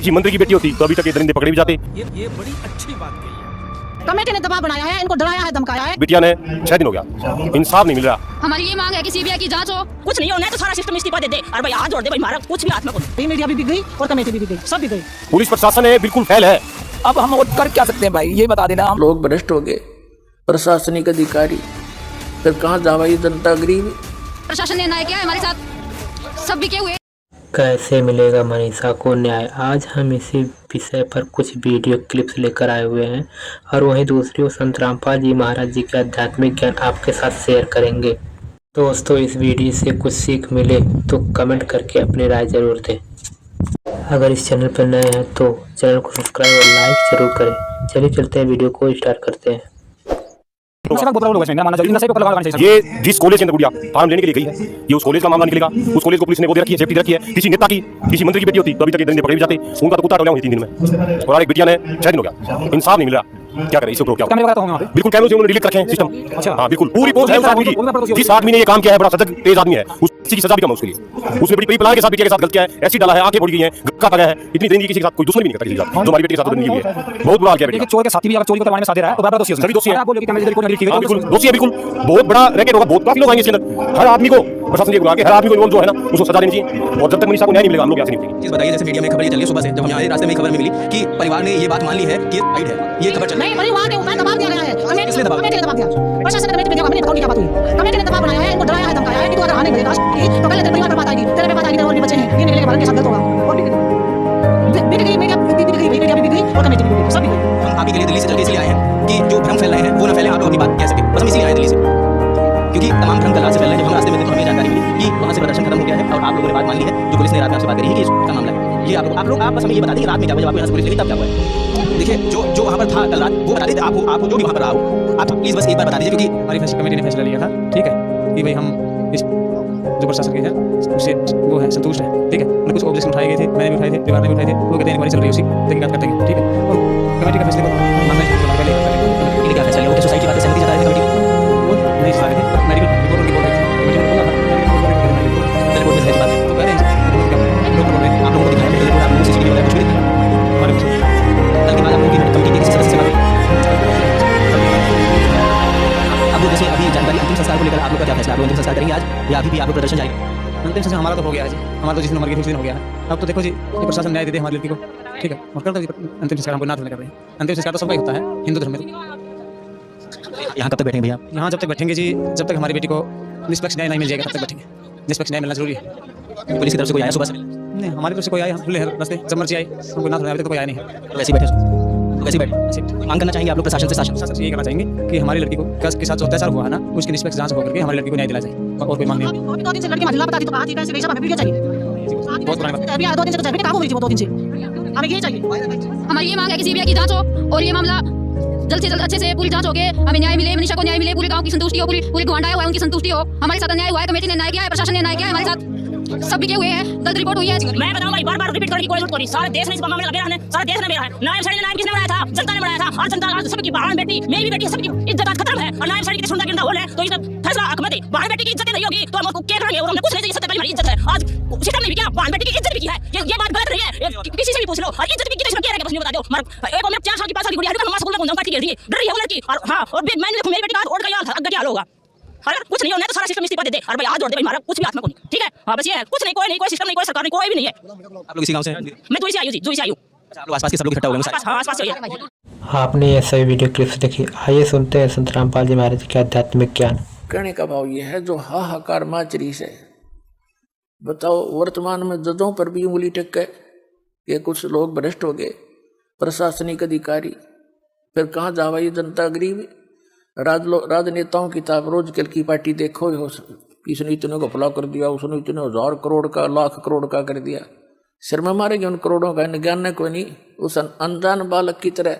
किसी मंत्री की बेटी होती तो अभी तक ये दरिंदे पकड़े भी जाते। ये बड़ी अच्छी बात कही है। कमेटी ने दबाव बनाया है, इनको डराया है, धमकाया है। बिटिया ने 6 दिन हो गया, इंसाफ नहीं मिल रहा। हमारी ये मांग है कि सीबीआई की जांच हो। कुछ नहीं होना है तो सारा सिस्टम इस्तीफा दे दे और भाई हाथ जोड़ दे भाई, हमारा कुछ भी हाथ में को। मीडिया भी बिक गई और कमेटी भी बिक गई, सब बिक गई। पुलिस प्रशासन है बिल्कुल फेल है। अब हम और कर क्या सकते हैं भाई, ये बता देना। हम लोग भ्रष्ट हो गए, प्रशासनिक अधिकारी, फिर कहाँ जावाई जनता गरीब। प्रशासन ने न्याय किया है हमारे साथ, सब बिके हुए। कैसे मिलेगा मनीषा को न्याय, आज हम इसी विषय पर कुछ वीडियो क्लिप्स लेकर आए हुए हैं और वहीं दूसरी ओर संत रामपाल जी महाराज जी के आध्यात्मिक ज्ञान आपके साथ शेयर करेंगे। दोस्तों, इस वीडियो से कुछ सीख मिले तो कमेंट करके अपनी राय जरूर दें। अगर इस चैनल पर नए हैं तो चैनल को सब्सक्राइब और लाइक जरूर करें। चलिए चलते हैं, वीडियो को स्टार्ट करते हैं। ये जिस कॉलेज के अंदर गुड़िया फॉर्म लेने के लिए गई है, ये उस कॉलेज का मामला निकलेगा। उस कॉलेज को पुलिस ने वो दे रखी है, सेफ्टी रखी है। किसी नेता की, किसी मंत्री की बेटी होती तो अभी तक ये दरिंदे पकड़े भी जाते। उनका तो कुत्ता टोला हुई 3 दिन में, और एक बिटिया ने 6 दिन हो गया, इंसाफ नहीं मिल रहा। क्या करें, इसको क्या बिल्कुल कैमरे से उन्होंने डिलीट रखे हैं सिस्टम। हाँ बिल्कुल, पूरी पोस्ट है उस आदमी की। जिस आदमी ने ये काम किया है, बड़ा सजग तेज आदमी है, उसी की सजा भी कम है उसके लिए। उसने बड़ी प्लान के साथ बिटिया के साथ गलत किया है, ऐसी डाला है, आंखें फोड़ गई हैं, गक्का पका है। इतनी देरी किसी के साथ कोई दुश्मन भी नहीं करता, किसी के साथ जो हमारी बेटी के साथ नहीं है। बहुत बुरा हाल किया बेटी। चोर के साथी भी अगर चोरी को करवाने में साथ दे रहा है तो बराबर दोषी है, सभी दोषी है। बिल्कुल दोषी है, बिल्कुल बहुत बड़ा रैकेट होगा, बहुत काफी लोग आएंगे इसके अंदर। हर आदमी को प्रशासन के बुला के हर आदमी को जो है ना उसको सजा देनी चाहिए, और जब तक मनीषा को न्याय नहीं मिलेगा हम लोग ऐसे नहीं मिलेंगे। चीज बताइए, जैसे मीडिया में खबर चल रही है सुबह से, जब हम आए रास्ते में खबर में मिली कि परिवार ने ये बात मान ली है कि साइड है, ये खबर चल रही है। नहीं, परिवार के ऊपर दबाव दिया गया है। किसने दबाव दिया? प्रशासन ने कमेटी ने बताओ क्या बात हुई। कमेटी ने दबाव बनाया है, इनको डराया है, धमकाया है कि तू अगर आने मिलेगा तो पहले तेरे परिवार पर बात आएगी, तेरे पे बात आएगी, तेरे और भी बच्चे हैं, ये निकलेगा भारत के साथ गलत होगा। और बिक गई मीडिया भी बिक गई और कमेटी भी बिक गई, सब बिक गई। हम आप ही के लिए दिल्ली से चल के इसलिए आए हैं कि जो भ्रम फैल रहे हैं वो ना फैले, आप लोग अपनी बात कह सके, बस हम इसलिए आए दिल्ली से, क्योंकि तमाम भ्रम कल से फैल रहे हैं। जब हम रास्ते में थे तो हमें जानकारी मिली कि वहाँ से प्रदर्शन खत्म हो गया है और आप लोगों ने बात मान ली है, जो पुलिस ने रात में आपसे बात करी है कि इसका मामला है ये। आप बस हमें ये बता दें कि रात में क्या हुआ, जब आपको यहाँ से पुलिस लेगी तब क्या हुआ है। देखिए जो वहाँ पर था कल रात, वो बता देते आपको जो भी वहाँ पर रहा हो, आप प्लीज बस एक बार बता दीजिए, क्योंकि हमारी कमेटी ने फैसला लिया था, ठीक है, कि भाई हम इस जो प्रशासन के हैं उससे वो है संतुष्ट है, ठीक है। उन्हें कुछ ऑब्जेक्शन उठाए गए थे, मैंने भी उठाए थे, परिवार ने भी उठाए थे, वो कहते हैं इंक्वायरी चल रही है, उसी तहकीकात करते हैं, ठीक है। और कमेटी के फैसले को मानना चाहिए। क्या फैसला लोग सोसाइटी की बातें सहमति जता रहे थे, कमेटी वो नहीं सुना रहे थे, मेडिकल रिपोर्ट उनकी बोल रही थी, कमेटी ने बोला था रिपोर्ट में सही बात है, तो कह रहे हैं लोग बोल रहे हैं आप लोगों को दिखाया मेडिकल रिपोर्ट, आप लोगों को सीसीटीवी वगैरह कुछ भी दिखाया हमारे कुछ कल के बाद आप लोगों की कमेटी के किसी सदस्य से बात हुई? अब जैसे अभी जानकारी अंतिम संस्कार को लेकर आप लोग का क्या फैसला, आप लोग अंतिम संस्कार करेंगे आज या अभी भी आप लोग प्रदर्शन जारी? अंतिम संस्कार हमारा तो हो गया है जी, हमारा तो जिस दिन मर गई थी उस दिन हो गया है। अब तो देखो जी, ये प्रशासन न्याय दे दे हमारी लड़की को, ठीक है, और कर दो अंतिम संस्कार, हमको ना कर रहे हैं। अंतिम संस्कार तो सबका ही होता है हिंदू धर्म में। यहाँ कब तक बैठेंगे भैया? यहाँ जब तक बैठेंगे जी, जब तक हमारी बेटी को निष्पक्ष न्याय नहीं मिल जाएगा तब तक बैठेंगे। निष्पक्ष न्याय मिलना जरूरी है। पुलिस की तरफ से कोई आया सुबह से? नहीं, हमारी तरफ से कोई आया, हम खुले हैं रास्ते, जब मर्जी आए, हमको ना अभी तक कोई आया नहीं है। तो वैसे ही बैठे मांग करना चाहेंगे आप लोग प्रशासन से? शासन यही करना चाहेंगे कि हमारी लड़की को के साथ जो अत्याचार हुआ है ना, उसकी निष्पक्ष जांच होकर के हमारी लड़की को न्याय दिला जाए, और कोई मांग नहीं। 2 दिन से लड़की महिला बता दी तो बात ही कैसे गई, सब हमें वीडियो चाहिए। बहुत पुरानी बात। अभी 2 दिन से तो बेटी काबू हुई थी, वो 2 दिन से हमें ये चाहिए। हमारी ये मांग है कि सीबीआई की जांच हो और ये मामला जल्द से जल्द अच्छे से पूरी जांच हो के हमें न्याय मिले, मनीषा को न्याय मिले, पूरे गांव की संतुष्टि हो, पूरे गवांड आया हुआ है उनकी संतुष्टि हो। हमारे साथ अन्याय हुआ है, कमेटी ने न्याय किया है, प्रशासन ने न्याय किया है, हमारे साथ सब बिके हुए हैं, गलत रिपोर्ट हुई है। मैं बताऊं भाई, बार-बार रिपीट करने की कोई जरूरत नहीं। सारे देश ने इस मामले में लगे रहने, सारे देश ने मेरा है। नायब साड़ी ने नायब किसने बनाया था? जनता ने बनाया था। आज जनता आज सबकी बहन बेटी, मेरी भी बेटी, सबकी इज्जत आज खत्म है। और नायब साड़ी की सुनता गिरता होल है तो इसका फैसला हक में दे। बहन बेटी की इज्जत नहीं होगी तो हम उसको क्या करेंगे? और हमने कुछ नहीं चाहिए, सबसे पहले हमारी इज्जत है। आज सिस्टम ने भी किया, बहन बेटी की इज्जत भी की है। ये बात गलत नहीं है, किसी से भी पूछ लो। और इज्जत भी की, इसमें क्या रहेगा बस मुझे बता दो। एक और मेरे 4 साल की 5 साल की गुड़िया है, मैं स्कूल में घूमता काटी गिर डर रही है वो लड़की। और हां, और मैंने देखो मेरी बेटी का और क्या हाल क्या होगा। अगर कुछ नहीं होना है तो सारा सिस्टम इस्तीफा दे दे और भाई हाथ जोड़ दे भाई, हमारा कुछ भी हाथ में कोई, ठीक है। हां बस ये है, कुछ नहीं, कोई सिस्टम नहीं, कोई सरकार नहीं, कोई भी नहीं है। आप लोग इसी गांव से हैं? मैं तो इसे आई हूं जी, जो इसे आई हूं। अच्छा, आप लोग आसपास के सब लोग इकट्ठा हो गए? हां, आसपास से ही है। आपने ये सभी वीडियो क्लिप्स देखी, आइए सुनते हैं संत रामपाल जी महाराज के आध्यात्मिक ज्ञान। कहने का भाव ये है, जो हाहाकार माचरी से बताओ, वर्तमान में जजों पर भी उंगली टेक के कि कुछ लोग भ्रष्ट हो गए, प्रशासनिक अधिकारी, फिर कहाँ जावाई जनता गरीब। राजनेताओं की ताब रोज कल की पार्टी देखो, किसने इतने को फला कर दिया, उसने इतने 1000 करोड़ का, लाख करोड़ का कर दिया। सिर में मारेंगे उन करोड़ों का, ज्ञान ने कोई नहीं। उस अनजान बालक की तरह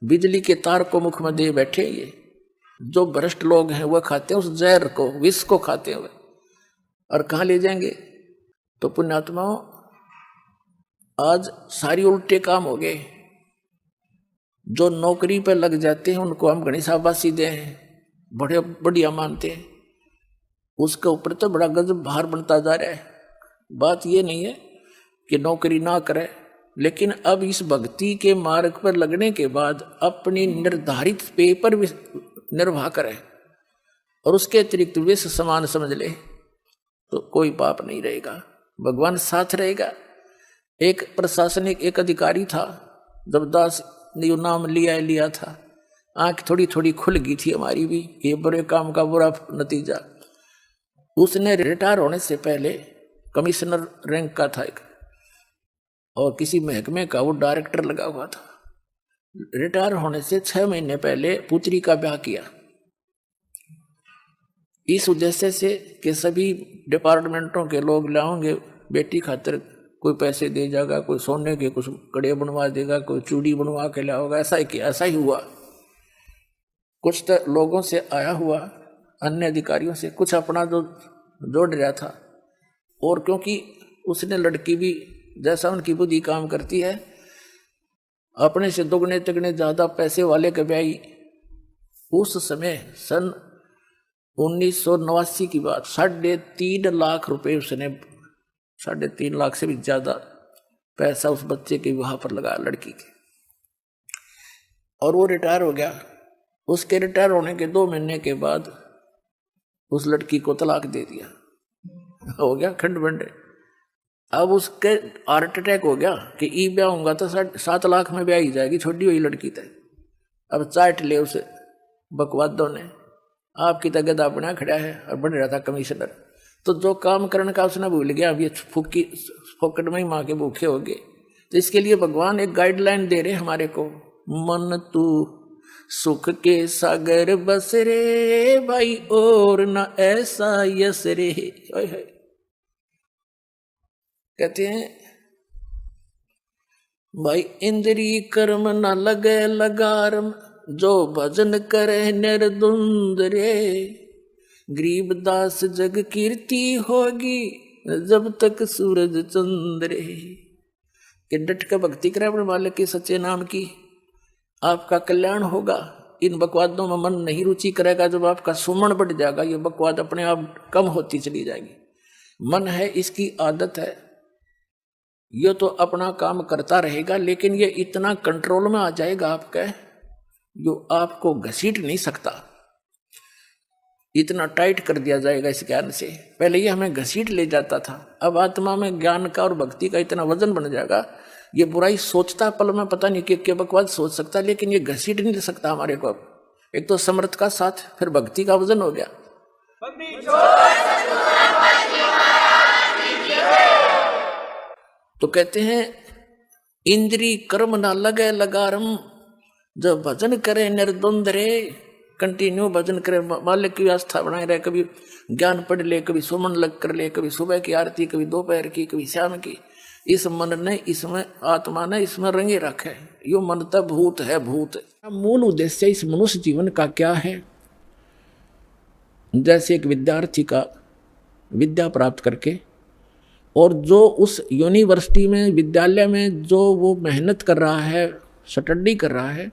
बिजली के तार को मुख में दे बैठे। ये जो भ्रष्ट लोग हैं वह खाते हैं उस जहर को, विष को खाते हुए, और कहाँ ले जाएंगे? तो पुण्यात्माओं, आज सारी उल्टे काम हो गए। जो नौकरी पर लग जाते हैं उनको हम घनी शाबाशी दे हैं, बड़े बढ़िया मानते हैं, उसके ऊपर तो बड़ा गजब भार बनता जा रहा है। बात ये नहीं है कि नौकरी ना करे, लेकिन अब इस भक्ति के मार्ग पर लगने के बाद अपनी निर्धारित पेपर निर्वाह करे और उसके अतिरिक्त विष समान समझ ले तो कोई पाप नहीं रहेगा, भगवान साथ रहेगा। एक प्रशासनिक एक अधिकारी था, जब दास ने नाम लिया था, आंख थोड़ी थोड़ी खुल गई थी हमारी भी, ये बुरे काम का बुरा नतीजा। उसने रिटायर होने से पहले कमिश्नर रैंक का था एक, और किसी महकमे का वो डायरेक्टर लगा हुआ था। रिटायर होने से 6 महीने पहले पुत्री का ब्याह किया, इस उद्देश्य से कि सभी डिपार्टमेंटों के लोग लाओगे बेटी खातिर, कोई पैसे दे जाएगा, कोई सोने के कुछ कड़े बनवा देगा, कोई चूड़ी बनवा के लाओगा। ऐसा ही किया, ऐसा ही हुआ। कुछ तो लोगों से आया हुआ, अन्य अधिकारियों से, कुछ अपना जो जोड़ रहा था। और क्योंकि उसने लड़की भी जैसा उनकी बुद्धि काम करती है, अपने से दुगने तिगने ज्यादा पैसे वाले के ब्याही। उस समय सन 1989 की बात, 3.5 लाख रुपए उसने, 3.5 लाख से भी ज्यादा पैसा उस बच्चे के विवाह पर लगाया, लड़की के। और वो रिटायर हो गया। उसके रिटायर होने के 2 महीने के बाद उस लड़की को तलाक दे दिया, हो गया खंड बंडे। अब उसके हार्ट अटैक हो गया कि ई ब्याह होगा तो 7 लाख में ब्याह ही जाएगी, छोटी हुई लड़की तक। अब चाट ले उसे बकवादों ने, आपकी तो गधा बना खड़ा है और बन रहा था कमिश्नर। तो जो काम करने का उसने भूल गया, अब ये फोकट में ही माँ के भूखे हो गए। तो इसके लिए भगवान एक गाइडलाइन दे रहे हमारे को, मन तू सुख के सागर बस रे भाई, और न ऐसा यस रे। कहते हैं भाई, इंद्री कर्म न लगे लगारम, जो भजन करे निर्दुंद रे। गरीबदास जग कीर्ति होगी, जब तक सूरज चंद्र रे। कि डट कर भक्ति करे अपने मालिक के सच्चे नाम की, आपका कल्याण होगा। इन बकवादों में मन नहीं रुचि करेगा, जब आपका सुमन बढ़ जाएगा, ये बकवाद अपने आप कम होती चली जाएगी। मन है, इसकी आदत है, ये तो अपना काम करता रहेगा, लेकिन ये इतना कंट्रोल में आ जाएगा आपका, जो आपको घसीट नहीं सकता। इतना टाइट कर दिया जाएगा इस ज्ञान से। पहले ये हमें घसीट ले जाता था, अब आत्मा में ज्ञान का और भक्ति का इतना वजन बन जाएगा, ये बुराई सोचता पल में पता नहीं कि बकवाद सोच सकता, लेकिन ये घसीट नहीं सकता हमारे को। एक तो समर्थ का साथ, फिर भक्ति का वजन हो गया। तो कहते हैं इंद्री कर्म ना लगे लगारम, जब भजन करे निर्द्वंद रे। कंटिन्यू भजन करे, मालिक की आस्था बनाए रहे, कभी ज्ञान पढ़ ले, कभी सुमन लग कर ले, कभी सुबह की आरती, कभी दोपहर की, कभी शाम की। इस मन ने, इसमें आत्मा ने इसमें रंगे रखे। यो मन तो भूत है, भूत। मूल उद्देश्य इस मनुष्य जीवन का क्या है? जैसे एक विद्यार्थी का विद्या प्राप्त करके, और जो उस यूनिवर्सिटी में, विद्यालय में जो वो मेहनत कर रहा है, स्टडी कर रहा है,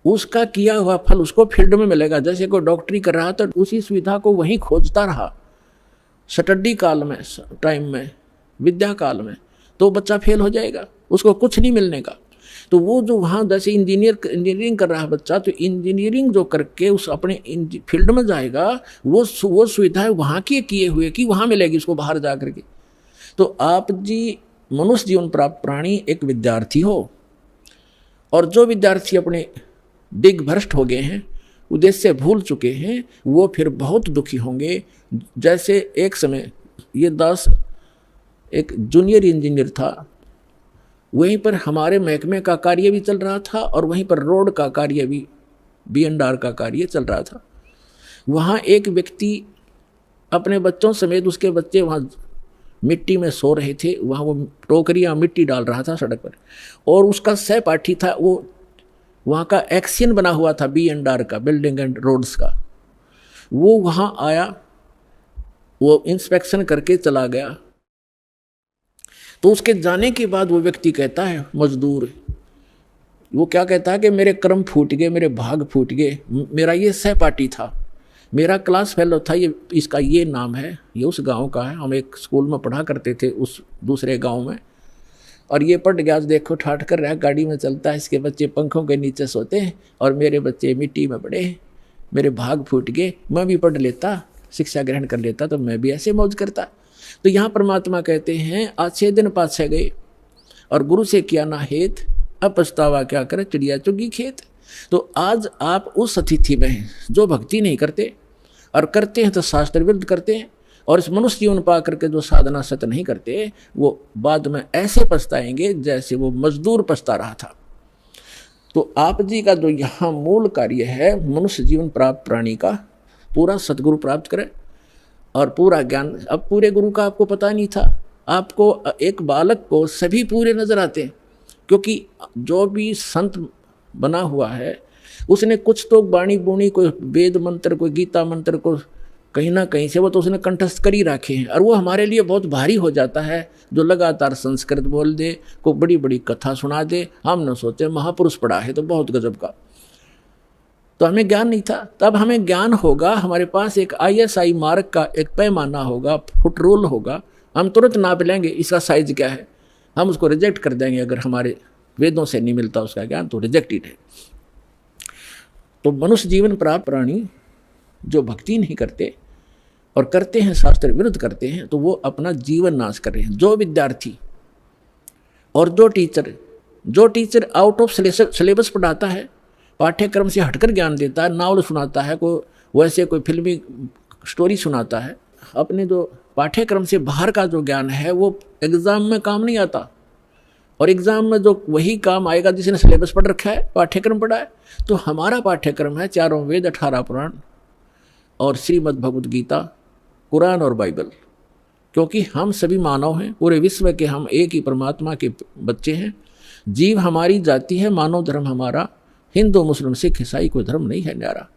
उसका किया हुआ फल उसको फील्ड में मिलेगा। जैसे कोई डॉक्टरी कर रहा तो उसी सुविधा को वहीं खोजता रहा स्टडी काल में, टाइम में, विद्या काल में, तो बच्चा फेल हो जाएगा, उसको कुछ नहीं मिलने का। तो वो जो वहाँ जैसे इंजीनियरिंग कर रहा है बच्चा, तो इंजीनियरिंग जो करके उस अपने फील्ड में जाएगा, वो सुविधाएं वहाँ की किए हुए की वहाँ मिलेगी उसको बाहर जा करके। तो आप जी मनुष्य जीवन प्राप्त प्राणी एक विद्यार्थी हो, और जो विद्यार्थी अपने दिग्भ्रष्ट हो गए हैं, उद्देश्य भूल चुके हैं, वो फिर बहुत दुखी होंगे। जैसे एक समय ये दास एक जूनियर इंजीनियर था, वहीं पर हमारे महकमे का कार्य भी चल रहा था, और वहीं पर रोड का कार्य भी, B&R का कार्य चल रहा था। वहाँ एक व्यक्ति अपने बच्चों समेत, उसके बच्चे वहाँ मिट्टी में सो रहे थे, वहाँ वो टोकरियाँ मिट्टी डाल रहा था सड़क पर, और उसका सहपाठी था, वो वहाँ का एक्शन बना हुआ था B&R का, बिल्डिंग एंड रोड्स का। वो वहाँ आया, वो इंस्पेक्शन करके चला गया। तो उसके जाने के बाद वो व्यक्ति कहता है, मजदूर, वो क्या कहता है कि मेरे कर्म फूट गए, मेरे भाग फूट गए। मेरा ये सहपाठी था, मेरा क्लास फेलो था, ये इसका ये नाम है, ये उस गांव का है, हम एक स्कूल में पढ़ा करते थे उस दूसरे गांव में। और ये पट गया, देखो ठाठ कर रहा है, गाड़ी में चलता है, इसके बच्चे पंखों के नीचे सोते हैं और मेरे बच्चे मिट्टी में पड़े हैं, मेरे भाग फूट गए, मैं भी पढ़ लेता, शिक्षा ग्रहण कर लेता तो मैं भी ऐसे मौज करता। तो यहाँ परमात्मा कहते हैं आज 6 दिन पाछे गए और गुरु से किया ना हेत, अब पछतावा क्या करे चिड़िया चुगी खेत। तो आज आप उस अतिथि में हैं जो भक्ति नहीं करते और करते हैं तो शास्त्र विरुद्ध करते हैं, और इस मनुष्य जीवन पा करके जो साधना सत्य नहीं करते वो बाद में ऐसे पछताएंगे जैसे वो मजदूर पछता रहा था। तो आप जी का जो यहाँ मूल कार्य है मनुष्य जीवन प्राप्त प्राणी का पूरा सतगुरु प्राप्त करें और पूरा ज्ञान। अब पूरे गुरु का आपको पता नहीं था, आपको एक बालक को सभी पूरे नजर आते हैं, क्योंकि जो भी संत बना हुआ है उसने कुछ तो बाणी बुणी, कोई वेद मंत्र, कोई गीता मंत्र को कहीं ना कहीं से वो तो उसने कंठस्थ कर ही रखे हैं, और वो हमारे लिए बहुत भारी हो जाता है। जो लगातार संस्कृत बोल दे, को बड़ी बड़ी कथा सुना दे, हम न सोचे महापुरुष पढ़ा है तो बहुत गजब का। तो हमें ज्ञान नहीं था, तब हमें ज्ञान होगा, हमारे पास एक ISI मार्क का एक पैमाना होगा, फुट रूल होगा, हम तुरंत नाप लेंगे इसका साइज क्या है, हम उसको रिजेक्ट कर देंगे। अगर हमारे वेदों से नहीं मिलता उसका ज्ञान तो रिजेक्टेड है। तो मनुष्य जीवन प्राप्त प्राणी जो भक्ति नहीं करते और करते हैं शास्त्र विरुद्ध करते हैं तो वो अपना जीवन नाश कर रहे हैं। जो विद्यार्थी और जो टीचर आउट ऑफ सिलेबस पढ़ाता है, पाठ्यक्रम से हटकर ज्ञान देता है, नावल सुनाता है, वैसे कोई फिल्मी स्टोरी सुनाता है, अपने जो पाठ्यक्रम से बाहर का जो ज्ञान है वो एग्ज़ाम में काम नहीं आता, और एग्ज़ाम में जो वही काम आएगा जिसने सिलेबस पढ़ रखा है, पाठ्यक्रम पढ़ा है। तो हमारा पाठ्यक्रम है 4 वेद, 18 पुराण और श्रीमद् भगवद गीता, कुरान और बाइबल, क्योंकि हम सभी मानव हैं, पूरे विश्व के हम एक ही परमात्मा के बच्चे हैं। जीव हमारी जाति है, मानव धर्म हमारा, हिंदू मुस्लिम सिख ईसाई कोई धर्म नहीं है न्यारा।